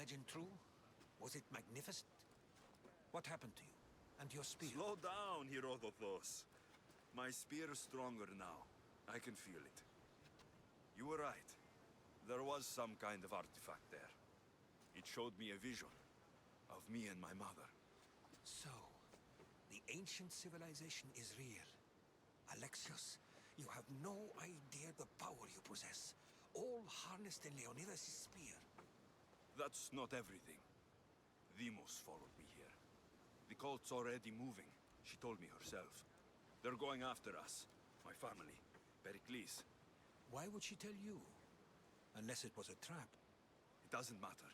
legend true? Was it magnificent? What happened to you? And your spear? Slow down, Herodotos. My spear is stronger now. I can feel it. You were right. There was some kind of artifact there. It showed me a vision of me and my mother. So, the ancient civilization is real. Alexios, you have no idea the power you possess. All harnessed in Leonidas' spear. That's not everything. Deimos followed me here. The cult's already moving, she told me herself. They're going after us. My family. Pericles. Why would she tell you? Unless it was a trap. It doesn't matter.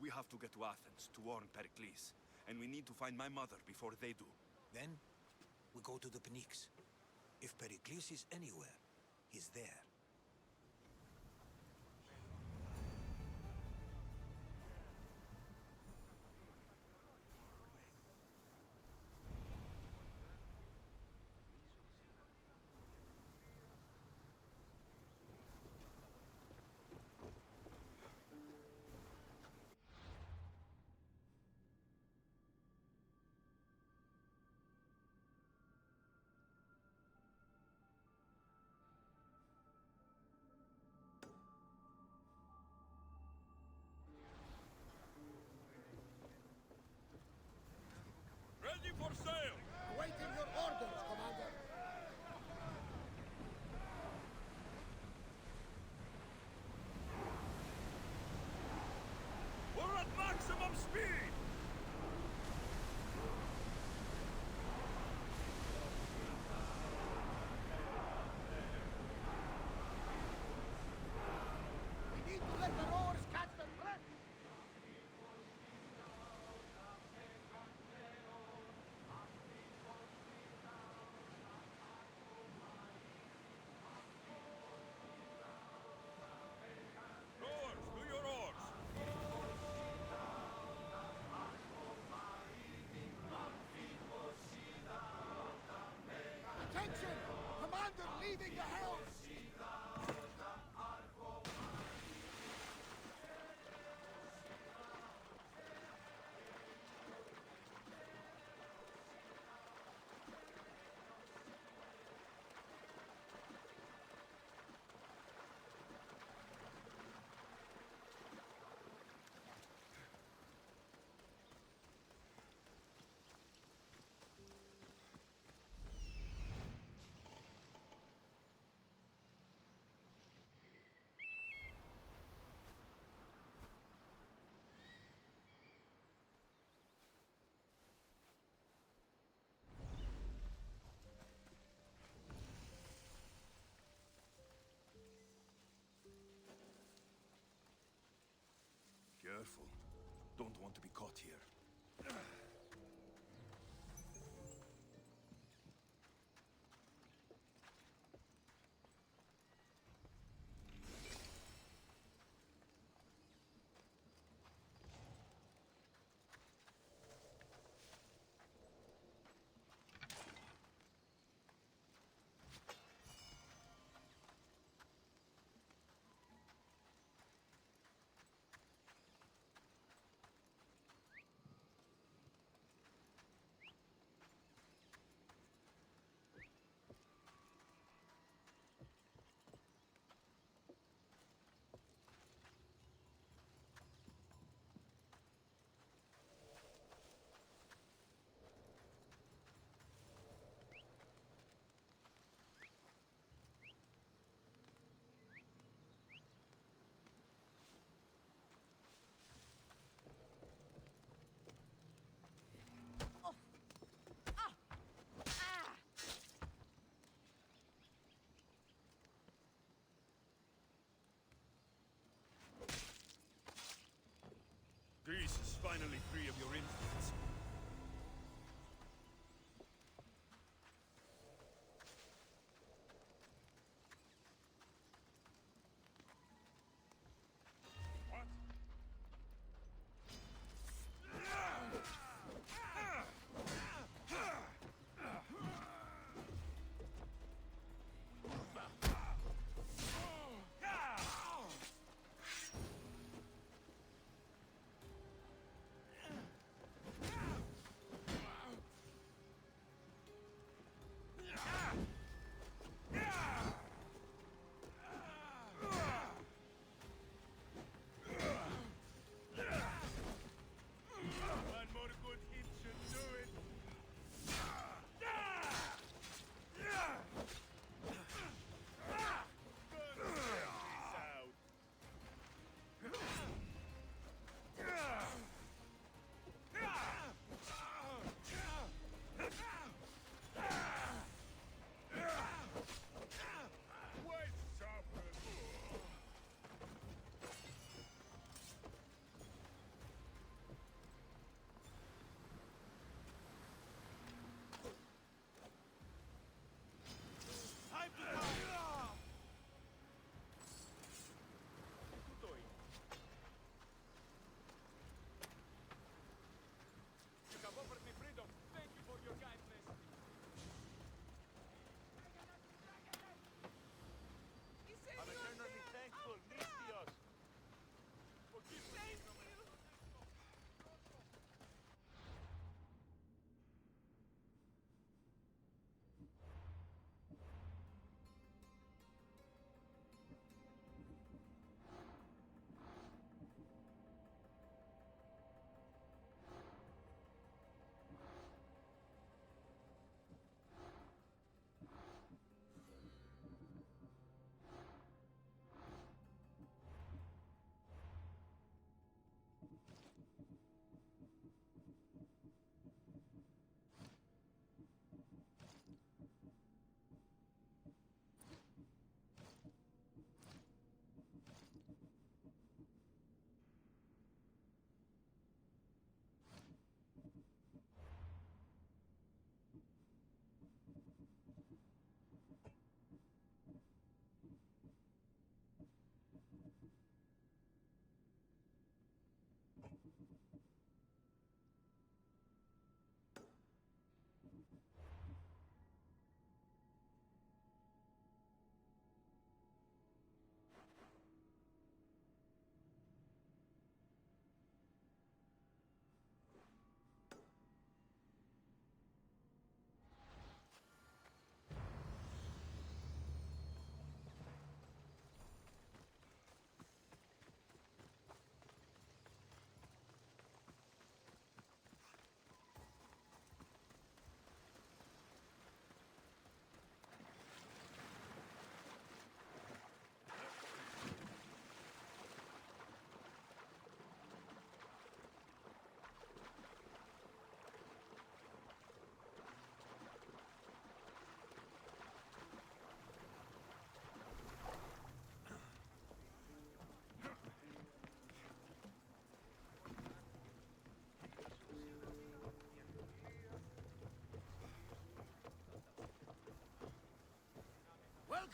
We have to get to Athens to warn Pericles. And we need to find my mother before they do. Then, we go to the Pnyx. If Pericles is anywhere, he's there. Ready for sail! Awaiting your orders, Commander. We're at maximum speed! We need to let the oars catch the breath. Rowers, do your oars! Attention! Commander leaving the helm! Careful. Don't want to be caught here.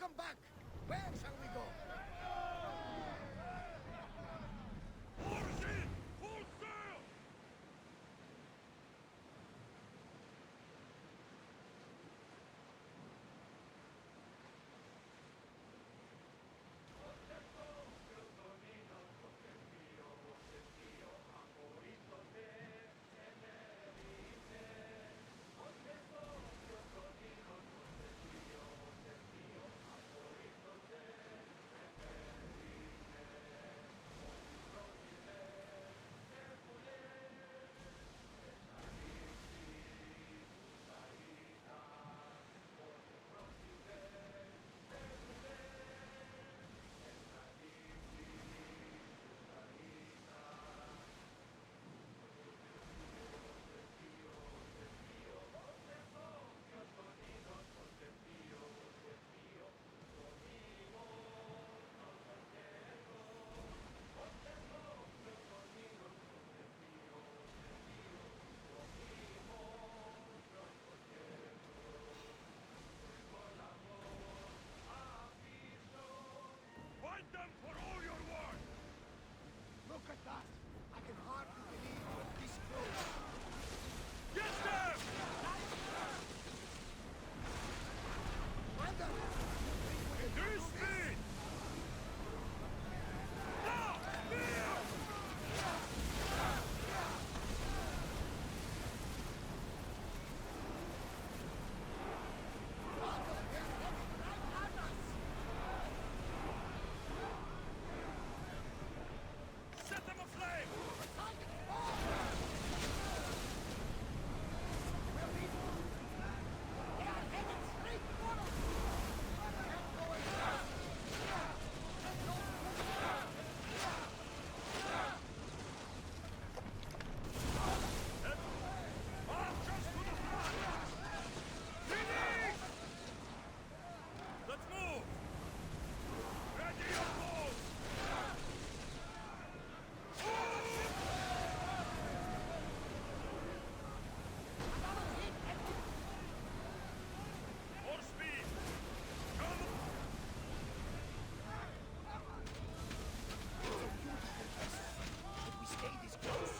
come back. Where shall we go? Oars in! Full sail! Fight them for all you're worth! Look at that. I can hardly believe we're this close. Get them! Commander, you think we can Increase do this? speed! Now! Speed! Commander, they're heading right at us. Set them aflame! Target fire! We'll need more. They are headed straight for us. They're going fast. Let's go. March us to the front! Ready! Let's move! Ready your bows! Another hit and More speed! Come! if we stay this close.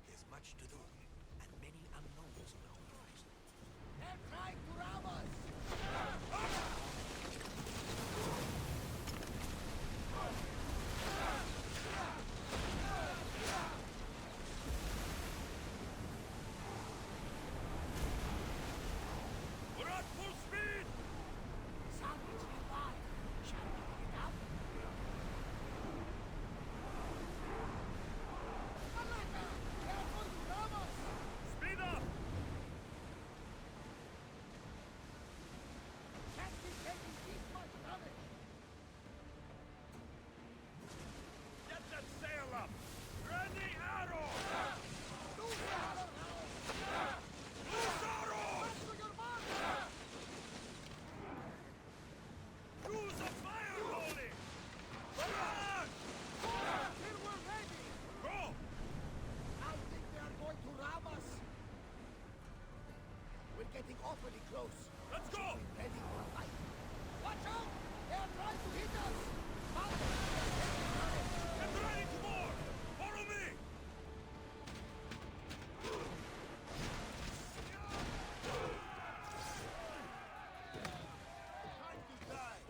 There's much to do, and many unknowns on our horizon. They're trying to rob us. We're at full speed! Salvage nearby. Shall we pick it up? Alaka! They're going to rob us. Speed up! Can't be taking this much damage. Get that sail up! Ready arrow! Loose the other now. Loose arrows! Back to your mark. Use a fire volley! Run! Till we're ready. Go! I think they are going to rob us. We're getting awfully close. Let's go! Ready for a fight. Watch out! They are trying to hit us. Get ready to board! Follow me! Time to die.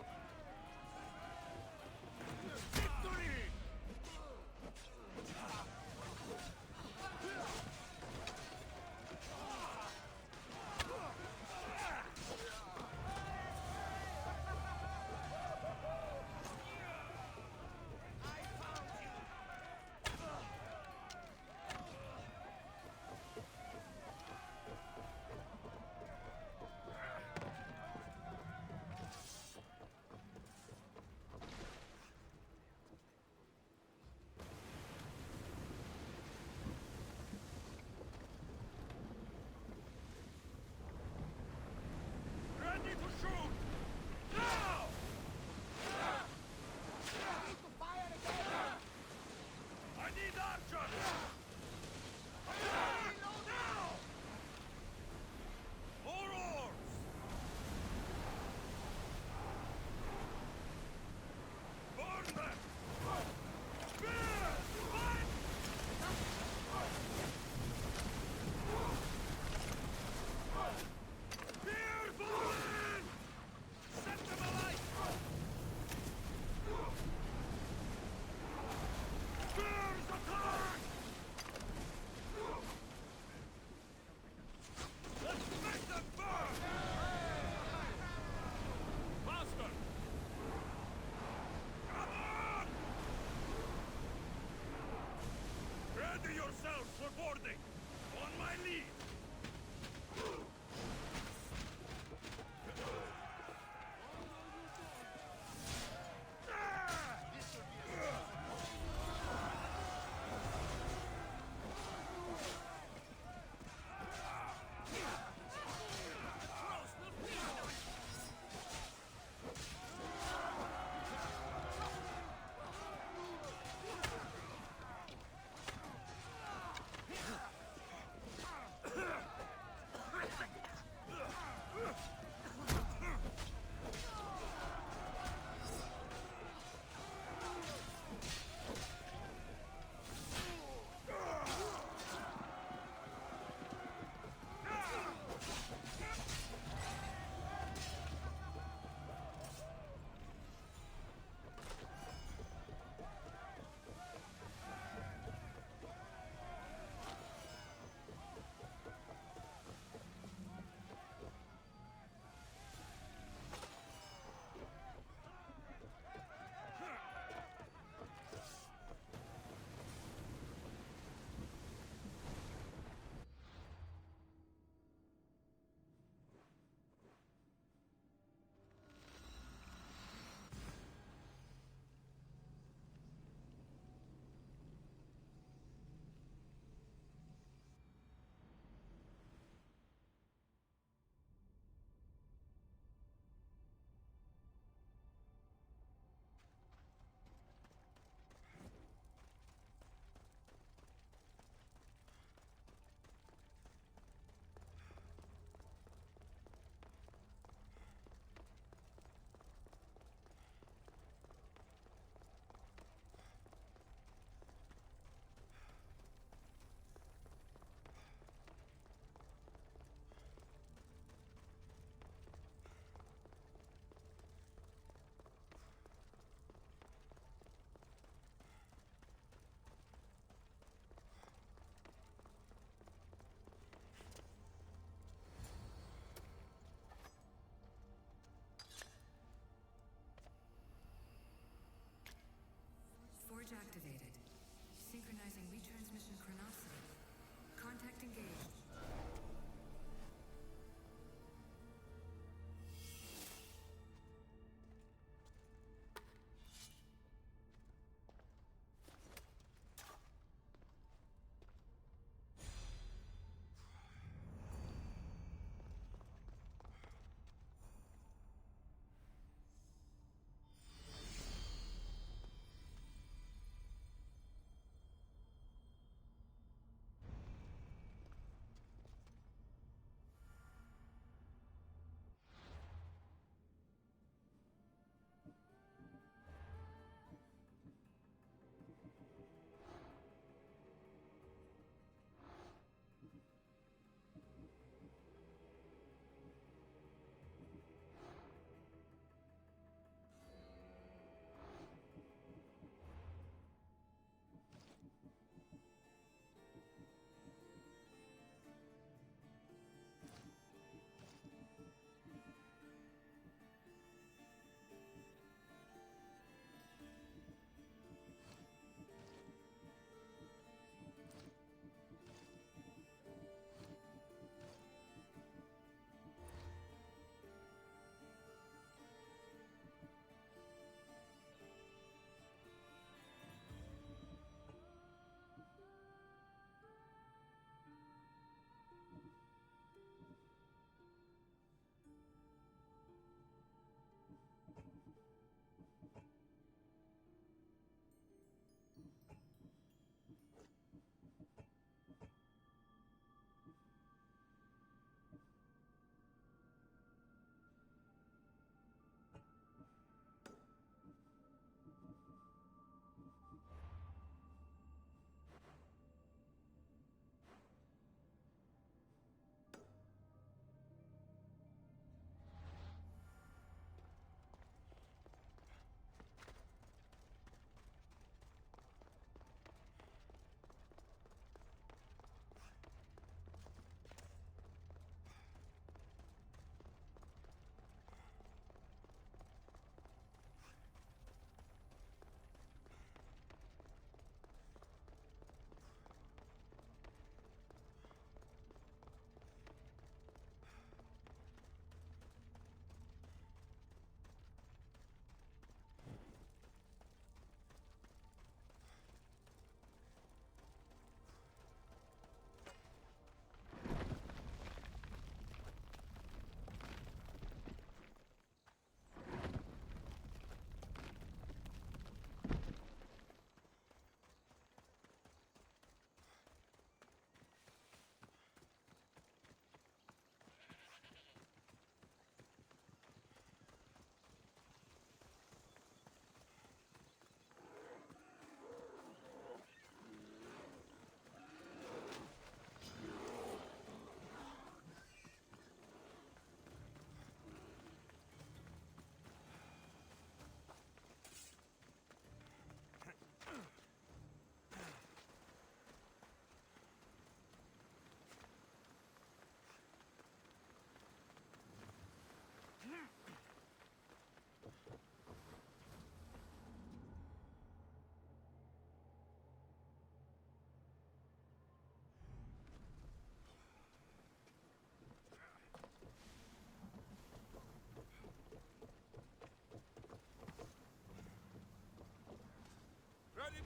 Victory! yourselves for boarding! On my lead! Forge activated. Synchronizing retransmission chronicity. Contact engaged.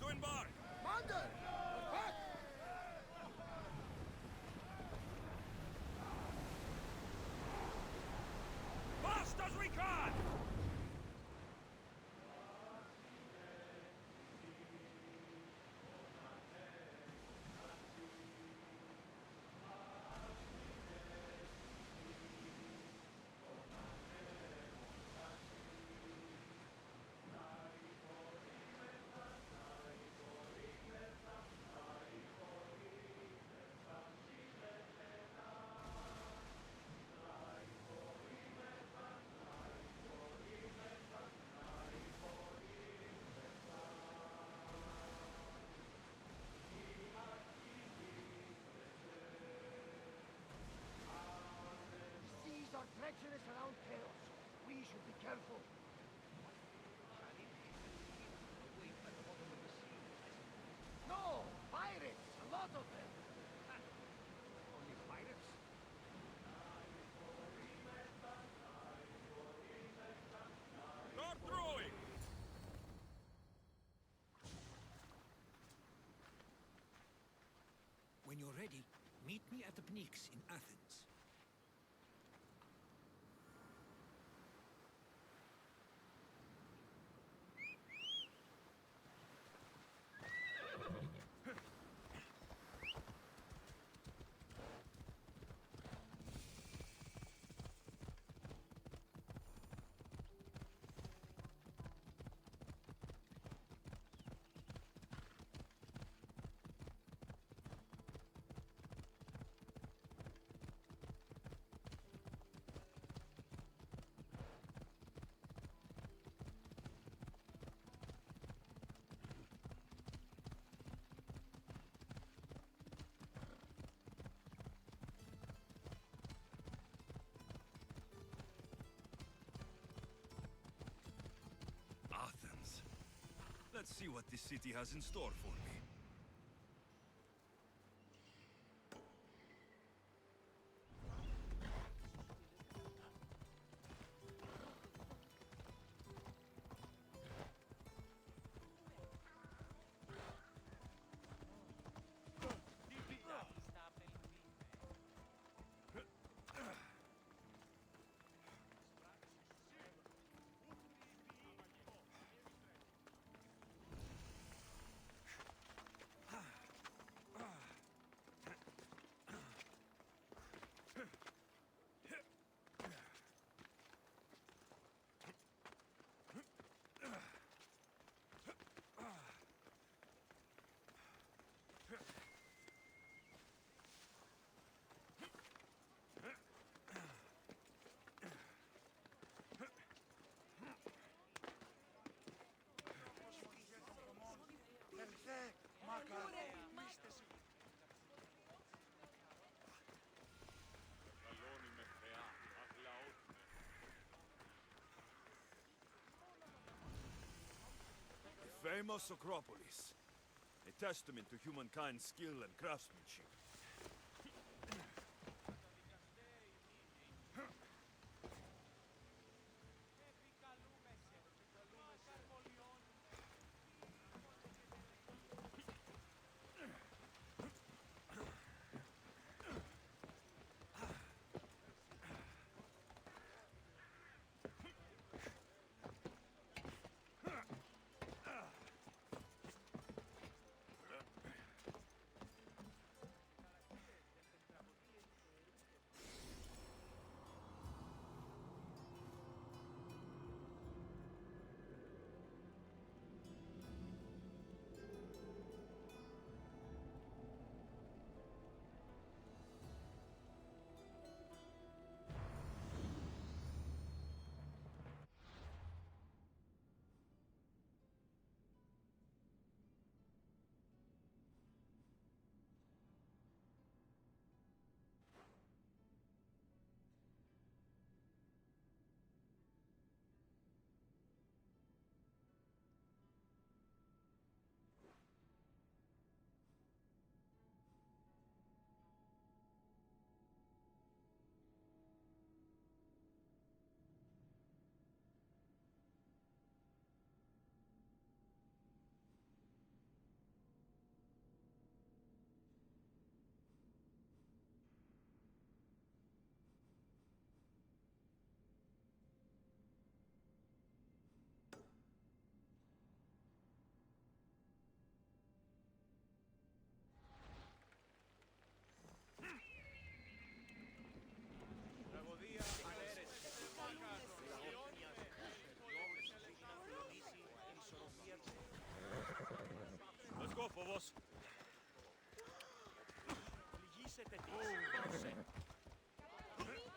to embark! Commander! Attack! Fast as we can! Seas are treacherous around Chaos. We should be careful. No! Pirates! A lot of them! Only pirates? Start throwing! When you're ready, meet me at the Pnyx in Athens. Athens. Let's see what this city has in store for me. The famous Acropolis. A testament to humankind's skill and craftsmanship.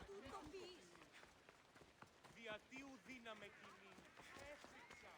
τούτο πεις. Διατίου δύναμε κοινή. Έφυξα.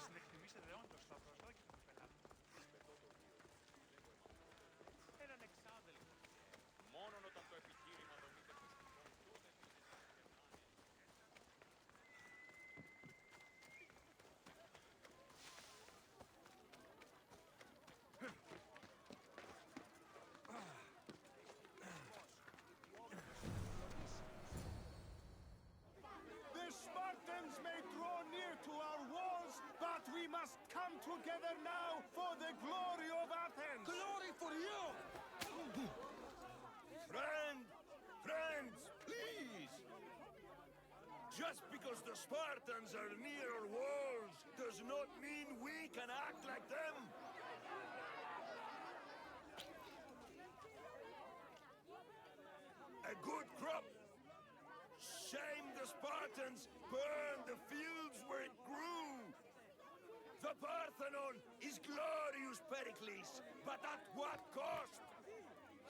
Συνεκτιμήσετε όντως τα προσδόκια του πελάτη. Έναν εξάδελφο. Μόνον όταν το επιχείρημα δομείται πιστικών, τότε The Spartans may draw near to our walls, but we must come together now for the glory of Athens! Glory for you! Friends, please! Just because the Spartans are near our walls does not mean we can act like them! A good crop! Shame the Spartans burned the fields where it grew! The Parthenon is glorious, Pericles, but at what cost?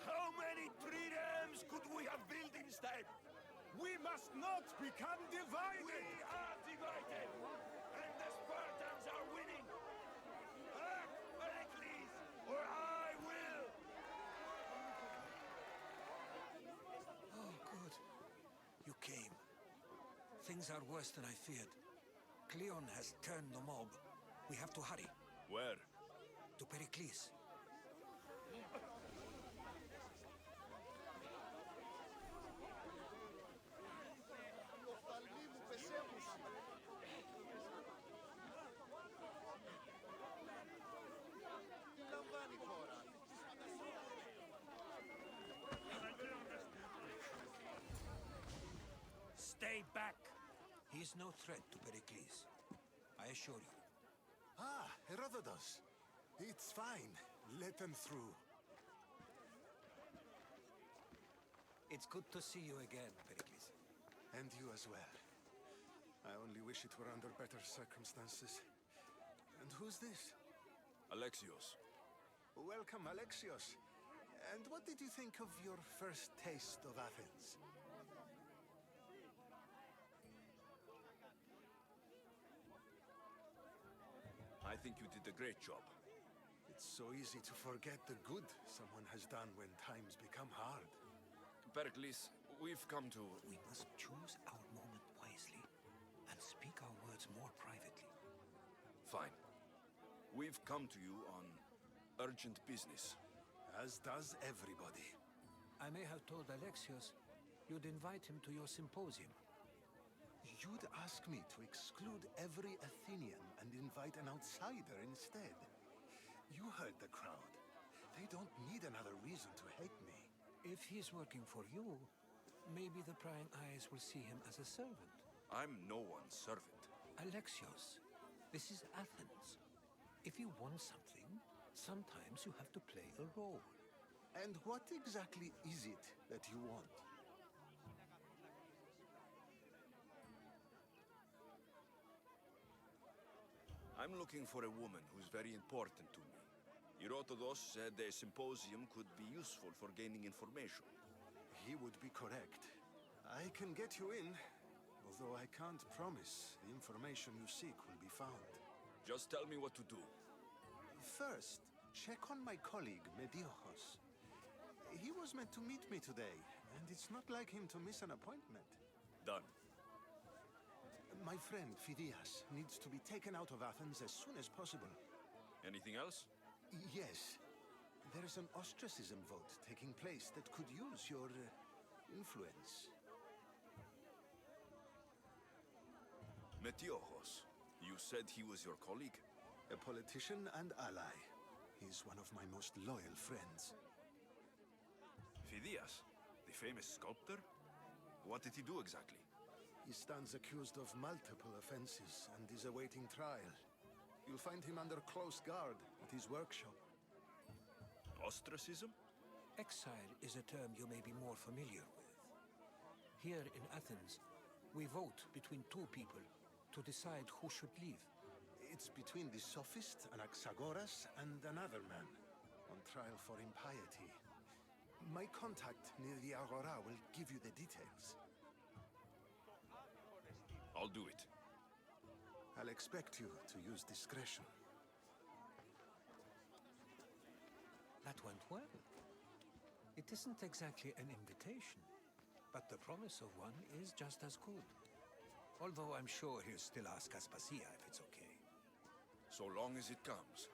How many triremes could we have built instead? We must not become divided! We are divided, and the Spartans are winning! Act, Pericles, or I will! Oh, good. You came. Things are worse than I feared. Cleon has turned the mob. We have to hurry. Where? To Pericles. Stay back! He is no threat to Pericles. I assure you. Ah, Herodotus. It's fine. Let them through. It's good to see you again, Pericles. And you as well. I only wish it were under better circumstances. And who's this? Alexios. Welcome, Alexios. And what did you think of your first taste of Athens? I think you did a great job. It's so easy to forget the good someone has done when times become hard. Pericles, we've come to... We must choose our moment wisely and speak our words more privately. Fine. We've come to you on urgent business. As does everybody. I may have told Alexios you'd invite him to your symposium. You'd ask me to exclude every Athenian and invite an outsider instead. You heard the crowd. They don't need another reason to hate me. If he's working for you, maybe the prying eyes will see him as a servant. I'm no one's servant. Alexios, this is Athens. If you want something, sometimes you have to play a role. And what exactly is it that you want? I'm looking for a woman who's very important to me. Herodotus said a symposium could be useful for gaining information. He would be correct. I can get you in, although I can't promise the information you seek will be found. Just tell me what to do. First, check on my colleague, Mediochos. He was meant to meet me today, and it's not like him to miss an appointment. Done. My friend, Phidias, needs to be taken out of Athens as soon as possible. Anything else? Yes. There's an ostracism vote taking place that could use your influence. Metiojos. You said he was your colleague? A politician and ally. He's one of my most loyal friends. Phidias, the famous sculptor? What did he do exactly? He stands accused of multiple offenses and is awaiting trial. You'll find him under close guard at his workshop. Ostracism? Exile is a term you may be more familiar with. Here in Athens, we vote between two people to decide who should leave. It's between the sophist Anaxagoras and another man, on trial for impiety. My contact near the Agora will give you the details. I'll do it. I'll expect you to use discretion. That went well. It isn't exactly an invitation, but the promise of one is just as good. Although I'm sure he'll still ask Aspasia if it's okay. So long as it comes.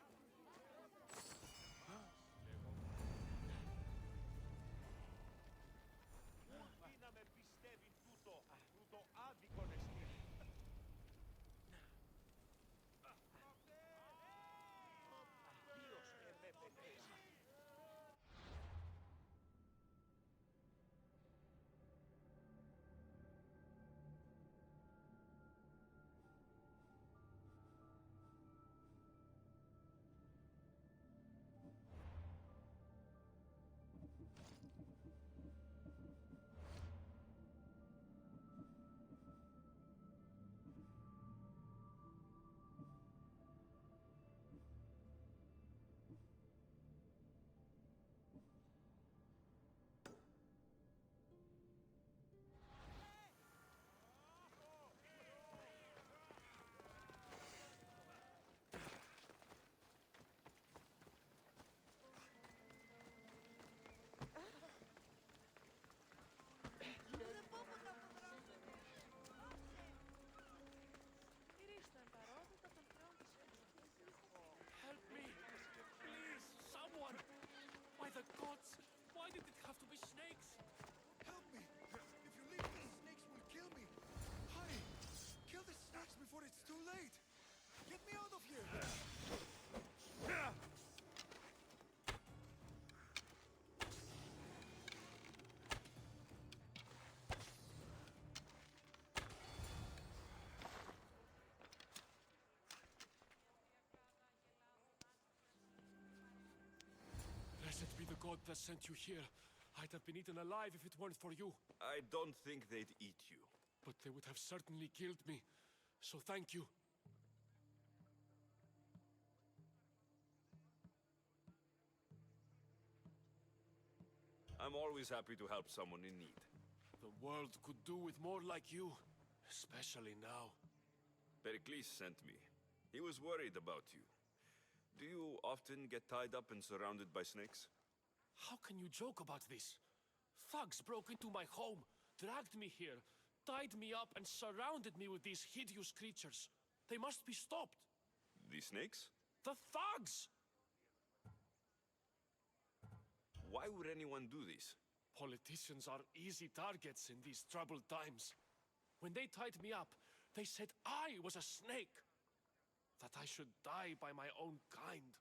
Πού να με πιστεύει τούτο, τούτο άδικον εστί. Ποιος εμέ πετέσει. Help me! Please, someone! By the gods, why did it have to be snakes? Help me! If you leave me, the snakes will kill me! Hurry! Kill the snakes before it's too late! Get me out of here! Blessed be the god that sent you here. I'd have been eaten alive if it weren't for you. I don't think they'd eat you. But they would have certainly killed me. So thank you. I'm always happy to help someone in need. The world could do with more like you. Especially now. Pericles sent me. He was worried about you. Do you often get tied up and surrounded by snakes? How can you joke about this? Thugs broke into my home, dragged me here, tied me up and surrounded me with these hideous creatures. They must be stopped. The snakes? The thugs! Why would anyone do this? Politicians are easy targets in these troubled times. When they tied me up, they said I was a snake. That I should die by my own kind.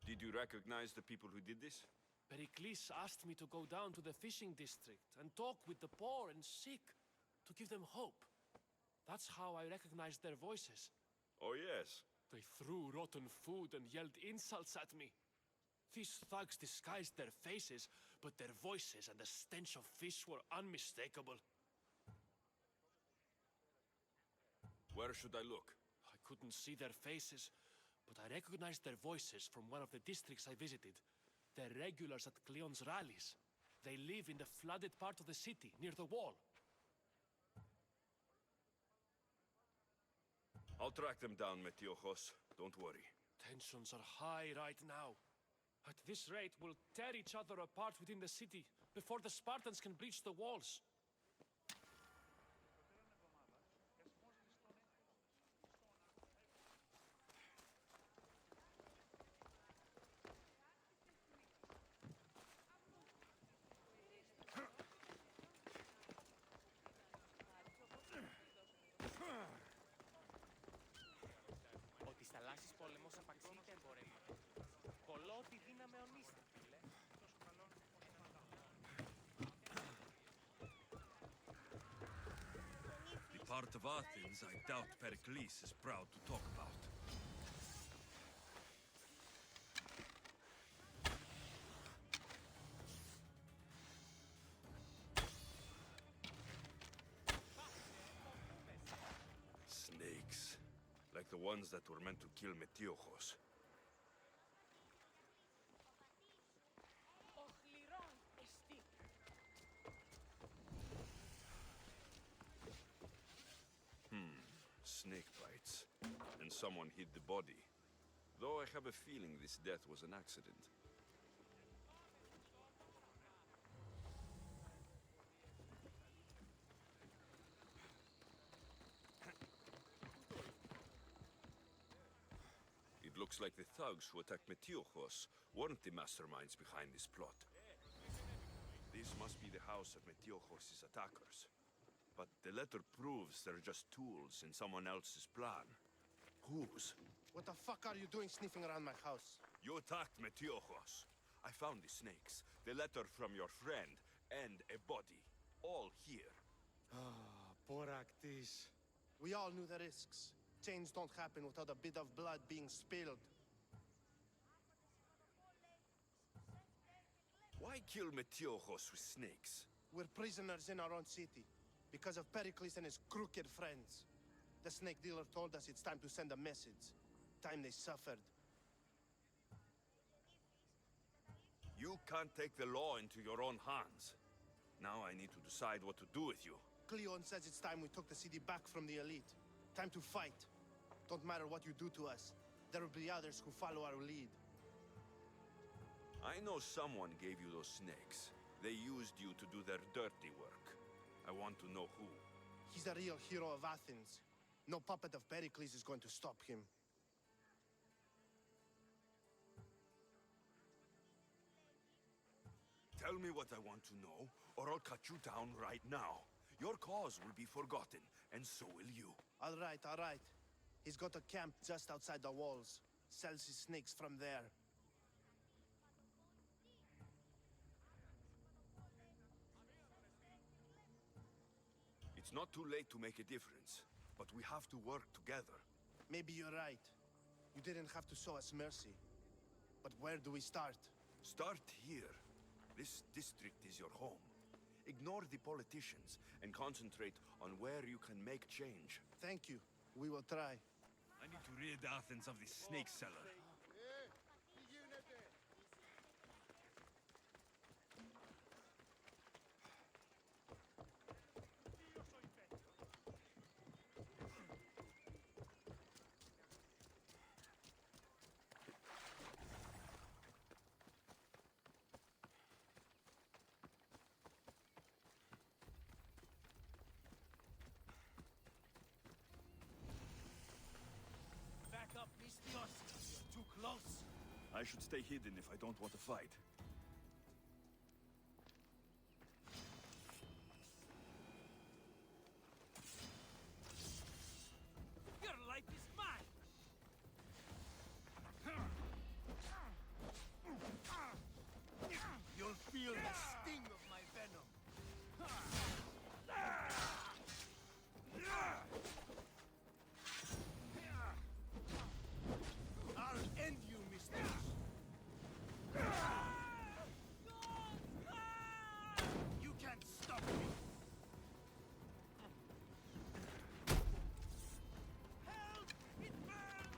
Did you recognize the people who did this? Pericles asked me to go down to the fishing district and talk with the poor and sick, to give them hope. That's how I recognized their voices. Oh, yes. They threw rotten food and yelled insults at me. These thugs disguised their faces, but their voices and the stench of fish were unmistakable. Where should I look? I couldn't see their faces, but I recognized their voices from one of the districts I visited. They're regulars at Cleon's rallies. They live in the flooded part of the city, near the wall. I'll track them down, Metiojos. Don't worry. Tensions are high right now. At this rate, we'll tear each other apart within the city before the Spartans can breach the walls. part of Athens I doubt Pericles is proud to talk about. Snakes. Like the ones that were meant to kill Metiochos. Snake bites. And someone hid the body. Though I have a feeling this death was an accident. It looks like the thugs who attacked Metiochos weren't the masterminds behind this plot. This must be the house of Metiochos' attackers. But the letter proves they're just tools in someone else's plan. Whose? What the fuck are you doing sniffing around my house? You attacked Metiochos. I found the snakes, the letter from your friend, and a body. All here. Boraktis. We all knew the risks. Change don't happen without a bit of blood being spilled. Why kill Metiochos with snakes? We're prisoners in our own city. Because of Pericles and his crooked friends. The snake dealer told us it's time to send a message. Time they suffered. You can't take the law into your own hands. Now I need to decide what to do with you. Cleon says it's time we took the city back from the elite. Time to fight. Don't matter what you do to us. There will be others who follow our lead. I know someone gave you those snakes. They used you to do their dirty work. I want to know who. He's the real hero of Athens. No puppet of Pericles is going to stop him. Tell me what I want to know, or I'll cut you down right now. Your cause will be forgotten, and so will you. All right, all right. He's got a camp just outside the walls. Sells his snakes from there. It's not too late to make a difference, but we have to work together. Maybe you're right. You didn't have to show us mercy. But where do we start? Start here. This district is your home. Ignore the politicians and concentrate on where you can make change. Thank you. We will try. I need to rid Athens of this snake seller. Back up, Mistios. You're too close. I should stay hidden if I don't want to fight. Your life is mine. You'll feel the sting of my venom. I'll end you, Mistios. You can't stop me. Help! It burns!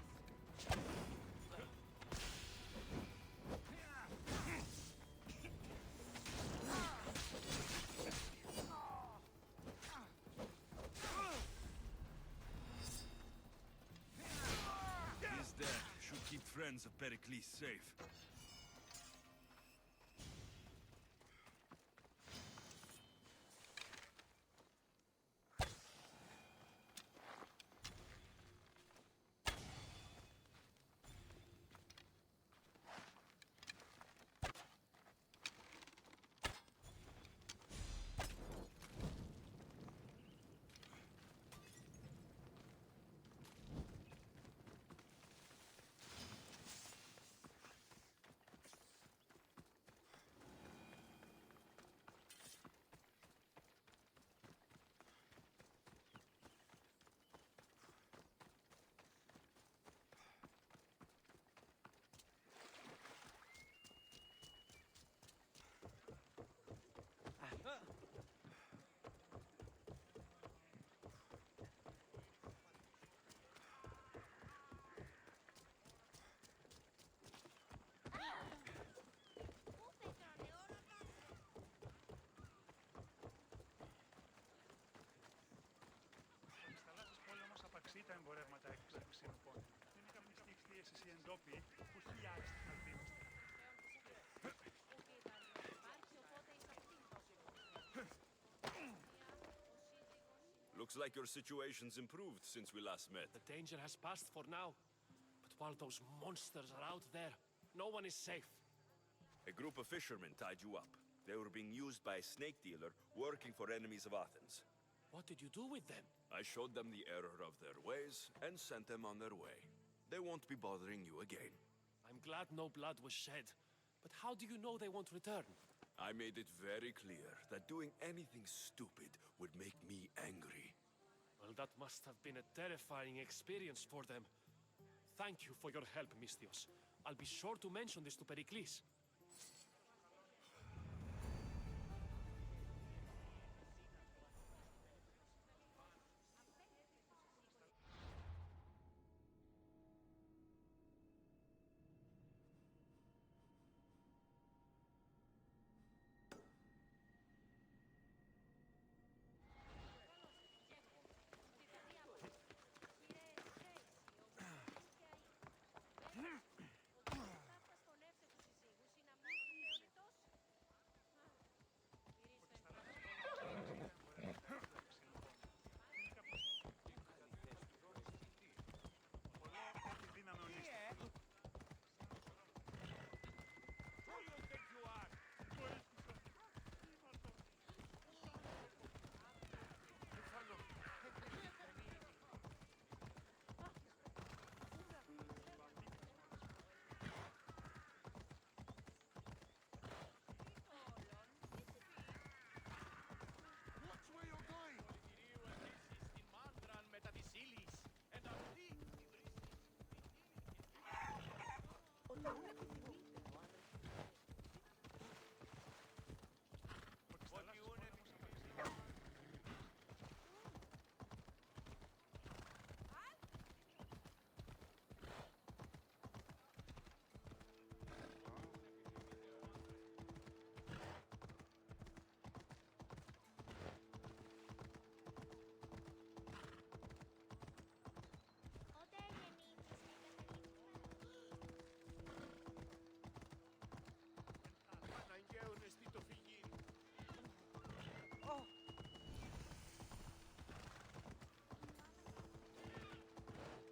His death should keep friends of Pericles safe. εντόπιοι που χιλιάδες θα δίνουν. Looks like your situation's improved since we last met. The danger has passed for now. But while those monsters are out there, no one is safe. A group of fishermen tied you up. They were being used by a snake dealer working for enemies of Athens. What did you do with them? I showed them the error of their ways and sent them on their way. They won't be bothering you again. I'm glad no blood was shed. But how do you know they won't return? I made it very clear that doing anything stupid would make me angry. Well, that must have been a terrifying experience for them. Thank you for your help, Mystios. I'll be sure to mention this to Pericles.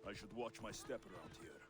I should watch my step around here.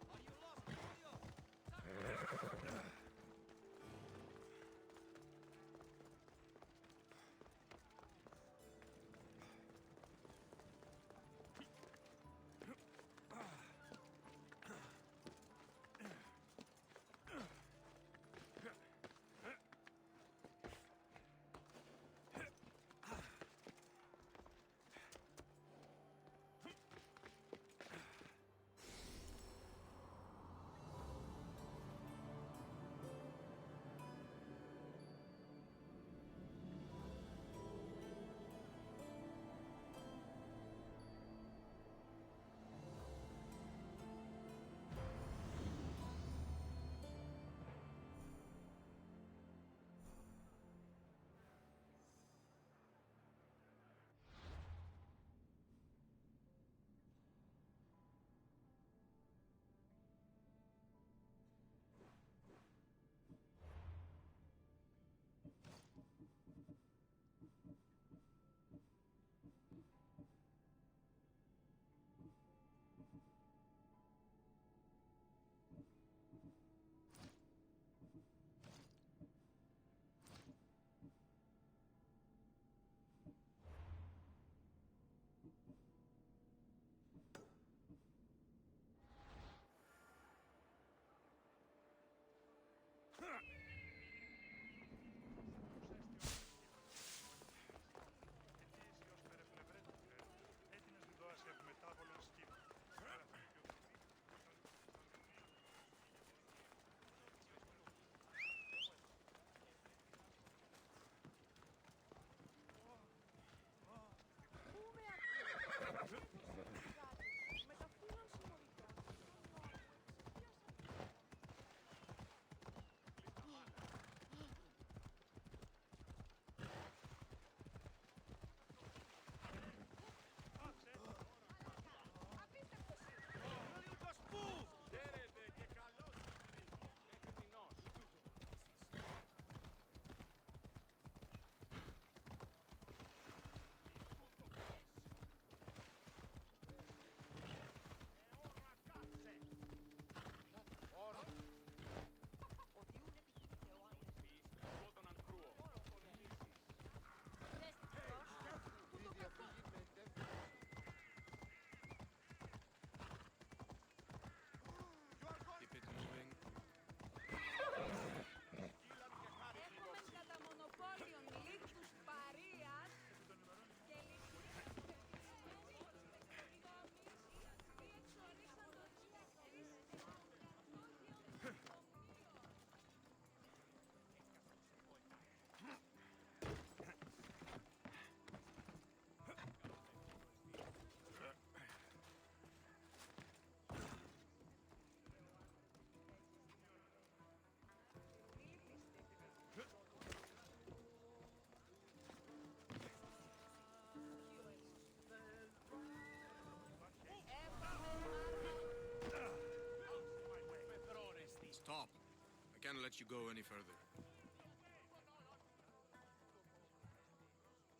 let you go any further.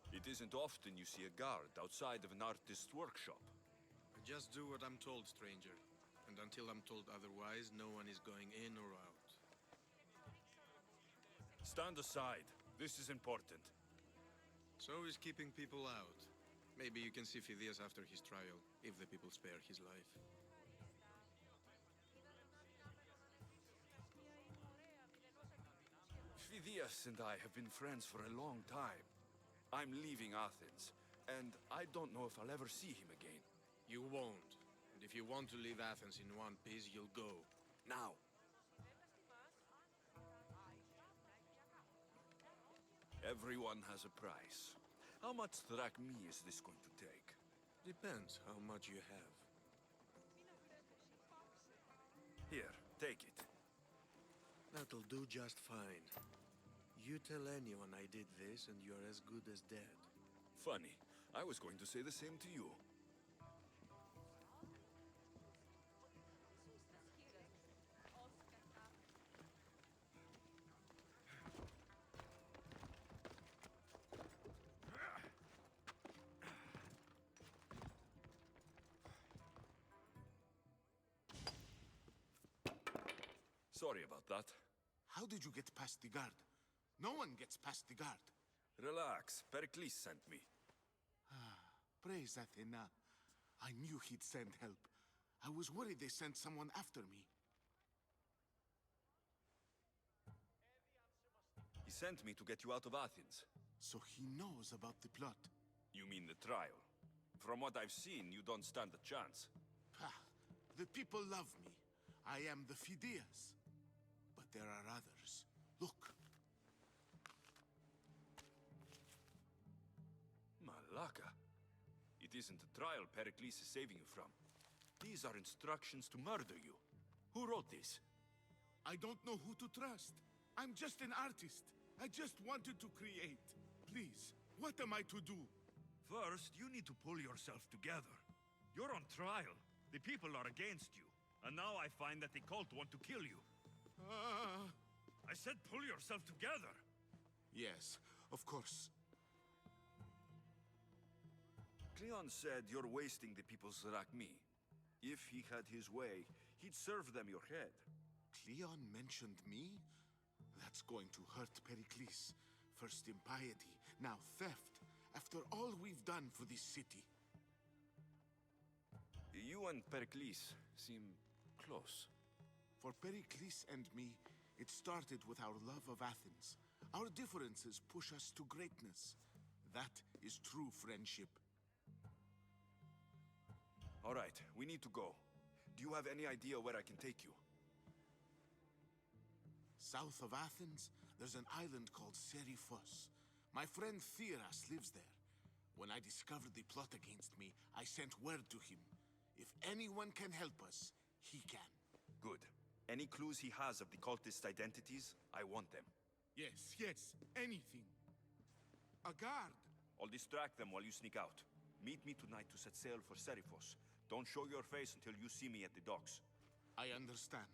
It isn't often you see a guard outside of an artist's workshop. I just do what I'm told, stranger. And until I'm told otherwise, no one is going in or out. Stand aside. This is important. So is keeping people out. Maybe you can see Phidias after his trial, if the people spare his life. Phidias and I have been friends for a long time. I'm leaving Athens, and I don't know if I'll ever see him again. You won't. And if you want to leave Athens in one piece, you'll go. Now. Everyone has a price. How much drachmi is this going to take? Depends how much you have. Here, take it. That'll do just fine. You tell anyone I did this, and you're as good as dead. Funny. I was going to say the same to you. Sorry about that. How did you get past the guard? No one gets past the guard. Relax. Pericles sent me. Praise Athena. I knew he'd send help. I was worried they sent someone after me. He sent me to get you out of Athens. So he knows about the plot. You mean the trial? From what I've seen, you don't stand a chance. The people love me. I am the Phidias. But there are others. Look. Malaka. It isn't a trial Pericles is saving you from. These are instructions to murder you. Who wrote this? I don't know who to trust. I'm just an artist. I just wanted to create. Please, what am I to do? First, you need to pull yourself together. You're on trial. The people are against you. And now I find that the cult want to kill you. I said pull yourself together. Yes, of course. Cleon said you're wasting the people's drachmi. If he had his way, he'd serve them your head. Cleon mentioned me? That's going to hurt Pericles. First impiety, now theft. After all we've done for this city. You and Pericles seem close. For Pericles and me, it started with our love of Athens. Our differences push us to greatness. That is true friendship. All right, we need to go. Do you have any idea where I can take you? South of Athens, there's an island called Seriphos. My friend Theras lives there. When I discovered the plot against me, I sent word to him. If anyone can help us, he can. Good. Any clues he has of the cultist identities, I want them. Yes, anything. A guard. I'll distract them while you sneak out. Meet me tonight to set sail for Seriphos. Don't show your face until you see me at the docks. I understand.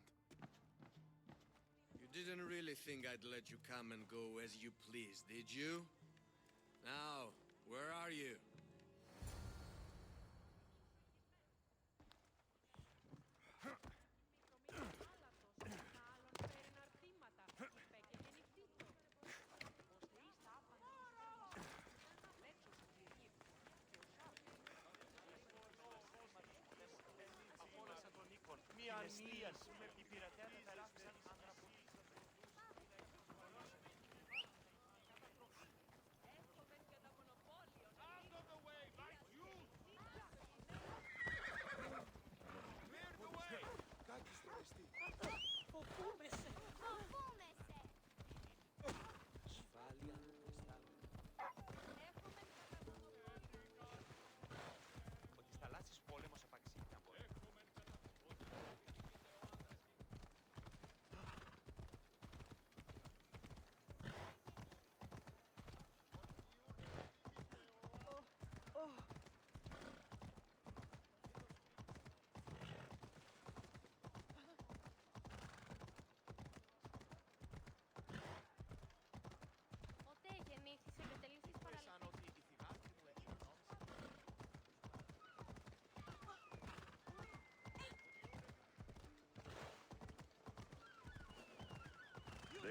You didn't really think I'd let you come and go as you please, did you? Now, where are you?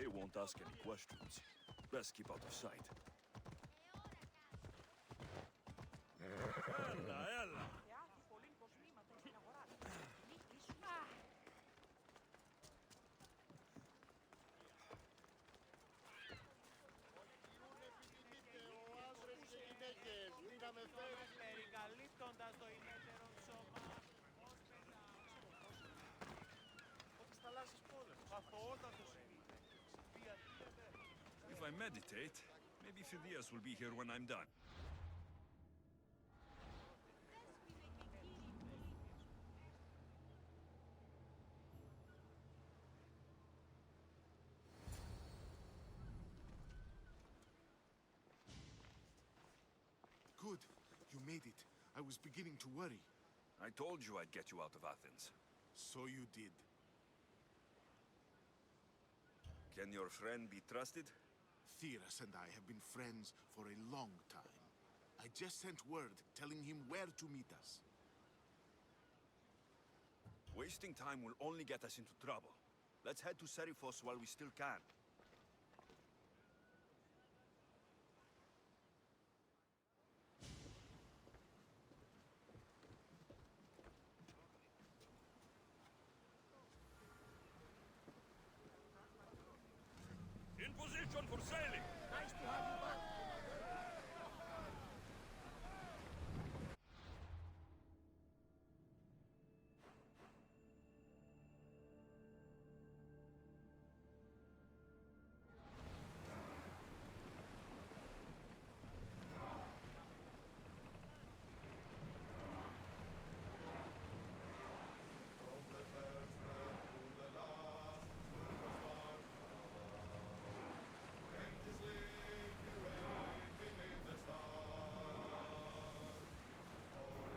They won't ask any questions. Best keep out of sight. Ella, ella! Θεάθη πολλήν κοσμήματα στην αγορά. Νίκης. Περικαλύπτοντας το ημέτερον σώμα. Ότι στα θαλάσσιες πόλες. Αθωότατος είναι. If I meditate, maybe Phidias will be here when I'm done. Good. You made it. I was beginning to worry. I told you I'd get you out of Athens. So you did. Can your friend be trusted? Theras and I have been friends for a long time. I just sent word telling him where to meet us. Wasting time will only get us into trouble. Let's head to Serifos while we still can. In position for sailing! Nice to have you back.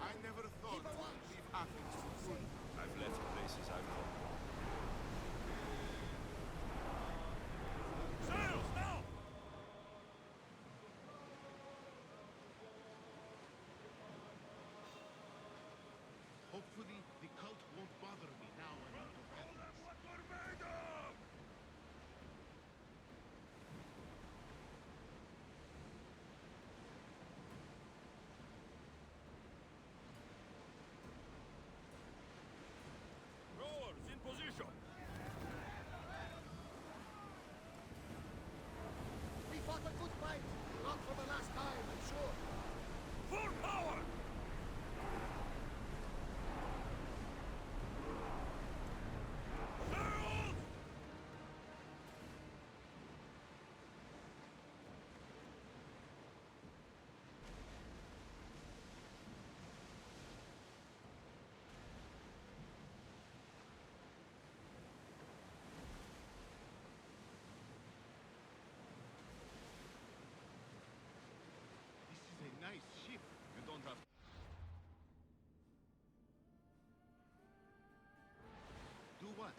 I never thought to leave Athens for good. I've left places I've known. Sails now! Hopefully, the cult won't bother me now I'm out of Athens. What we're made of! Rowers in position! We fought a good fight. Not for the last time, I'm sure. Full power! Sails! This is a nice ship. You don't have... Do what?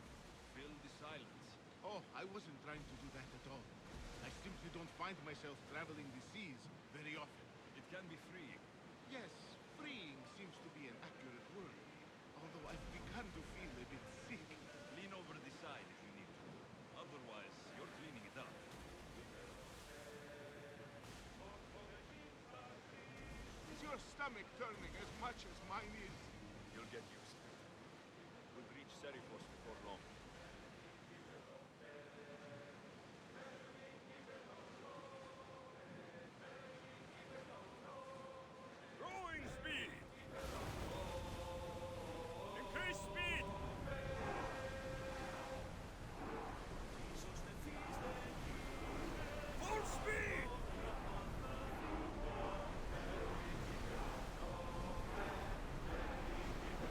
Fill the silence. Oh, I wasn't trying to do that at all. I simply don't find myself traveling the seas very often. It can be freeing. Yes, freeing seems to be an accurate word. Although I've begun to feel a bit sick. Lean over the side if you need to. Otherwise, you're cleaning it up. Is your stomach turning as much as mine is? You'll get used to it. We'll reach Serifos before long. Rowing speed! Increase speed! Full speed!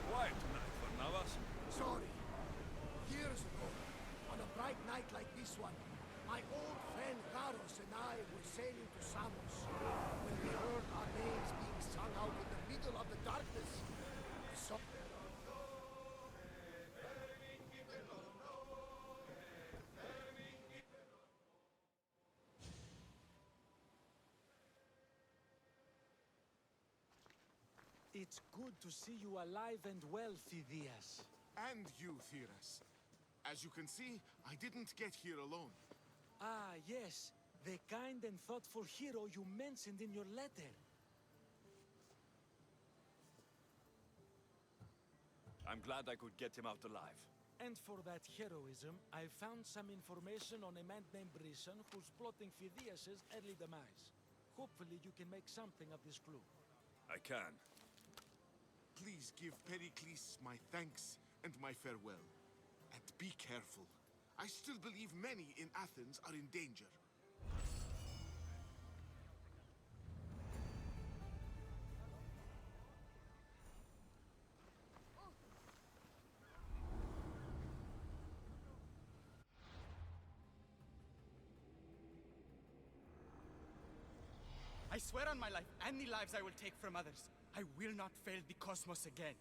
Quiet tonight, Barnabas. Sorry. Years ago, on a bright night like this one, my old friend Garos and I were sailing to Samos when we heard our names being sung out in the middle of the darkness. So It's good to see you alive and well, Phidias. And you, Theras. As you can see, I didn't get here alone. Ah, yes. The kind and thoughtful hero you mentioned in your letter. I'm glad I could get him out alive. And for that heroism, I found some information on a man named Brisson who's plotting Phidias' early demise. Hopefully you can make something of this clue. I can. Please give Pericles my thanks and my farewell. And be careful. I still believe many in Athens are in danger. I swear on my life and the lives I will take from others, I will not fail the cosmos again.